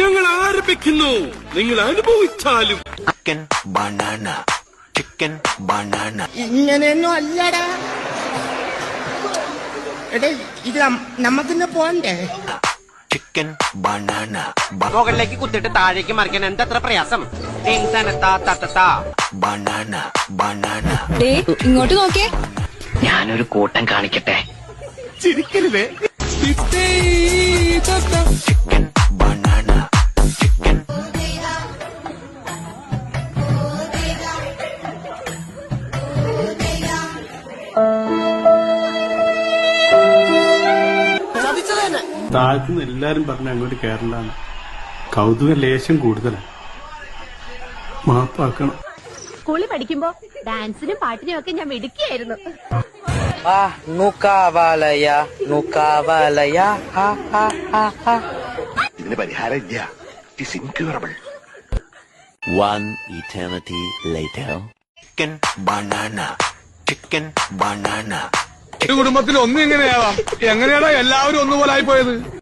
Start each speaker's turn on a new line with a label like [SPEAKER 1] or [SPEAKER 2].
[SPEAKER 1] ഞങ്ങൾ ആരംഭിക്കുന്നു. നിങ്ങൾ അനുഭവിച്ചാലും.
[SPEAKER 2] Chicken banana, chicken banana.
[SPEAKER 3] ഇങ്ങനെയൊന്നും അല്ലടാ. എടേ ഇത് നമ്മക്കിന്ന് പോണ്ടേ?
[SPEAKER 2] Chicken banana.
[SPEAKER 4] മുകളിലേക്ക് കുത്തിട്ട് താഴേക്ക് മറിക്കാൻ എന്തത്ര പ്രയാസം?
[SPEAKER 2] Banana banana.
[SPEAKER 5] ഇങ്ങോട്ട് നോക്കേ.
[SPEAKER 4] ഞാനൊരു കൂട്ടം കാണിക്കട്ടെ.
[SPEAKER 1] ചിരിക്കരുതേ.
[SPEAKER 2] Chicken banana, chicken.
[SPEAKER 6] താഴത്തുനിന്ന് എല്ലാരും പറഞ്ഞ അങ്ങോട്ട് കേരളാണ്. കൗതുക ലേശം കൂടുതലാണ്. മാപ്പാക്കണം.
[SPEAKER 5] സ്കൂളിൽ പഠിക്കുമ്പോ ഡാൻസിനും പാട്ടിനും ഒക്കെ ഞാൻ മിടുക്കിയായിരുന്നു.
[SPEAKER 2] ഇതിന് പരിഹാരം ഇല്ല. It's incurable. One eternity later. Chicken banana, chicken banana.
[SPEAKER 1] കുടുംബത്തിൽ ഒന്നും എങ്ങനെയാവാം? എങ്ങനെയാടാ എല്ലാവരും ഒന്നുപോലെ ആയിപ്പോയത്?